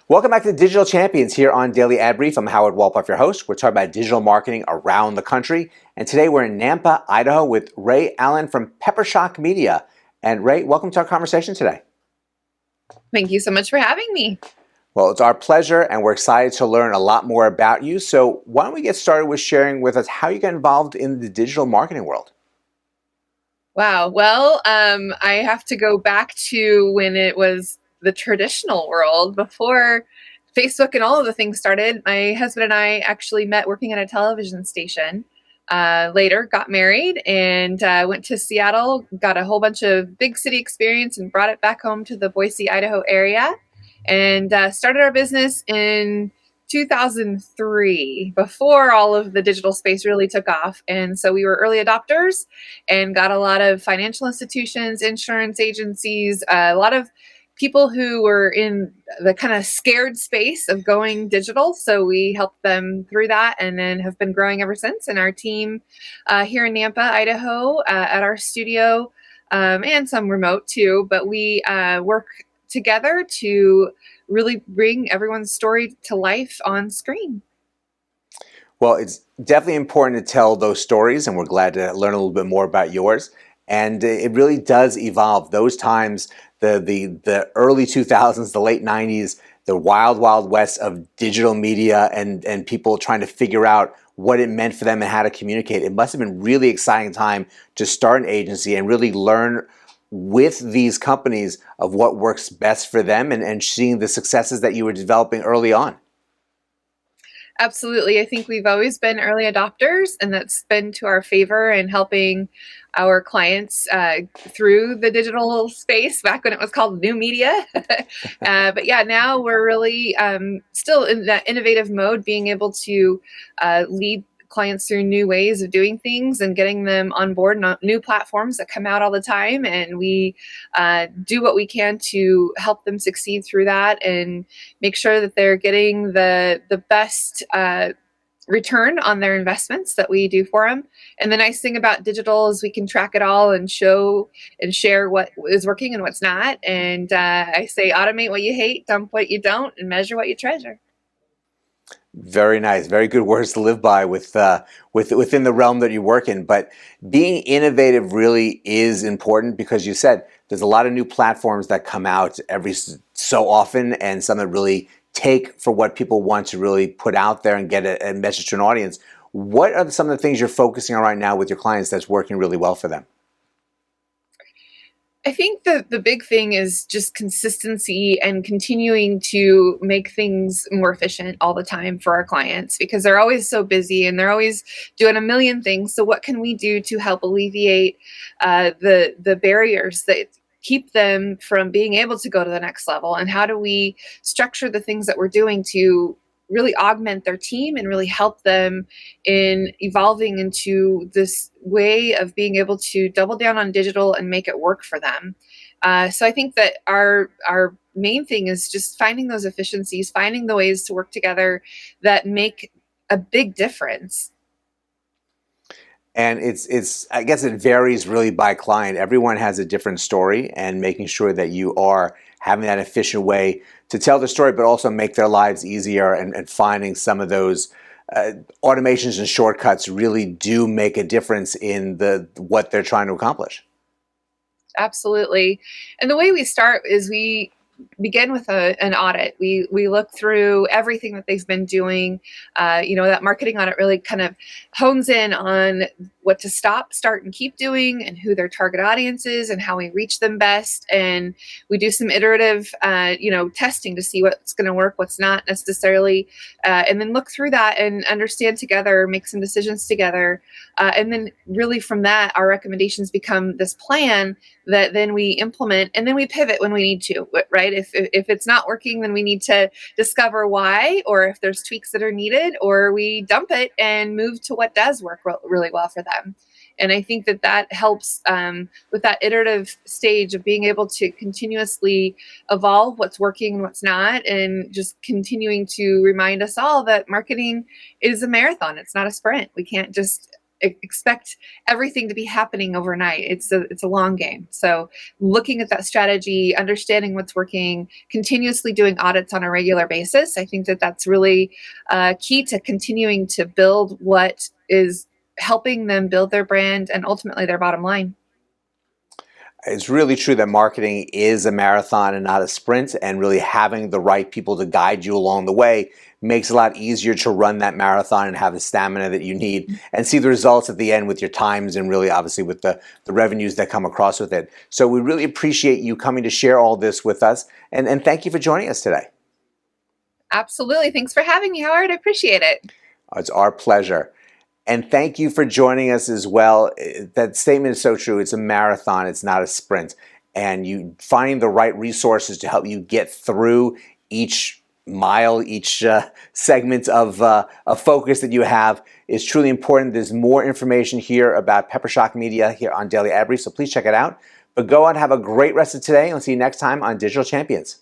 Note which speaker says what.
Speaker 1: Welcome back to the Digital Champions here on Daily Ad Brief. I'm Howard Walpoff, your host. We're talking about digital marketing around the country. And today we're in Nampa, Idaho with Rhea Allen from Peppershock Media. And Rhea, welcome to our conversation today.
Speaker 2: Thank you so much for having me.
Speaker 1: Well, it's our pleasure, and we're excited to learn a lot more about you. So why don't we get started with sharing with us how you got involved in the digital marketing world?
Speaker 2: Wow. Well, I have to go back to when it was the traditional world before Facebook and all of the things started. My husband and I actually met working at a television station. Later, got married and went to Seattle, got a whole bunch of big city experience and brought it back home to the Boise, Idaho area, and started our business in 2003, before all of the digital space really took off. And so we were early adopters and got a lot of financial institutions, insurance agencies, a lot of people who were in the kind of scared space of going digital. So we helped them through that and then have been growing ever since. And our team here in Nampa, Idaho, at our studio, and some remote too, but we work together to really bring everyone's story to life on screen.
Speaker 1: Well, it's definitely important to tell those stories, and we're glad to learn a little bit more about yours. And it really does evolve. Those times, the early 2000s, the late 90s, the wild, wild west of digital media and people trying to figure out what it meant for them and how to communicate. It must have been a really exciting time to start an agency and really learn with these companies of what works best for them and seeing the successes that you were developing early on.
Speaker 2: Absolutely. I think we've always been early adopters, and that's been to our favor in helping our clients through the digital space back when it was called new media. But yeah, now we're really still in that innovative mode, being able to lead clients through new ways of doing things and getting them on board on new platforms that come out all the time. And we do what we can to help them succeed through that and make sure that they're getting the best return on their investments that we do for them. And the nice thing about digital is we can track it all and show and share what is working and what's not. And I say automate what you hate, dump what you don't, and measure what you treasure.
Speaker 1: Very nice, very good words to live by within the realm that you work in. But being innovative really is important because you said there's a lot of new platforms that come out every so often, and some that really take for what people want to really put out there and get a message to an audience. What are some of the things you're focusing on right now with your clients that's working really well for them?
Speaker 2: I think the big thing is just consistency and continuing to make things more efficient all the time for our clients, because they're always so busy and they're always doing a million things. So what can we do to help alleviate the barriers that keep them from being able to go to the next level? And how do we structure the things that we're doing to really augment their team and really help them in evolving into this way of being able to double down on digital and make it work for them. So I think that our main thing is just finding those efficiencies, finding the ways to work together that make a big difference.
Speaker 1: And it's I guess it varies really by client. Everyone has a different story, and making sure that you are having that efficient way to tell the story, but also make their lives easier, and finding some of those automations and shortcuts really do make a difference in what they're trying to accomplish.
Speaker 2: Absolutely. And the way we start is we begin with an audit. We look through everything that they've been doing. That marketing audit really kind of hones in on what to stop, start, and keep doing, and who their target audience is, and how we reach them best. And we do some iterative, testing to see what's going to work, what's not necessarily, and then look through that and understand together, make some decisions together, and then really from that, our recommendations become this plan that then we implement, and then we pivot when we need to. Right? If it's not working, then we need to discover why, or if there's tweaks that are needed, or we dump it and move to what does work really well for them. And I think that helps with that iterative stage of being able to continuously evolve what's working and what's not, and just continuing to remind us all that marketing is a marathon. It's not a sprint. We can't just expect everything to be happening overnight. It's a long game. So looking at that strategy, understanding what's working, continuously doing audits on a regular basis, I think that that's really key to continuing to build what is helping them build their brand and ultimately their bottom line.
Speaker 1: It's really true that marketing is a marathon and not a sprint, and really having the right people to guide you along the way makes it a lot easier to run that marathon and have the stamina that you need and see the results at the end with your times and really obviously with the revenues that come across with it. So we really appreciate you coming to share all this with us, and thank you for joining us today.
Speaker 2: Absolutely. Thanks for having me, Howard. I appreciate it.
Speaker 1: It's our pleasure. And thank you for joining us as well. That statement is so true. It's a marathon, it's not a sprint. And you finding the right resources to help you get through each mile, each segment of focus that you have is truly important. There's more information here about Peppershock Media here on Daily Ad Brief, so please check it out. But go on, have a great rest of today, and we'll see you next time on Digital Champions.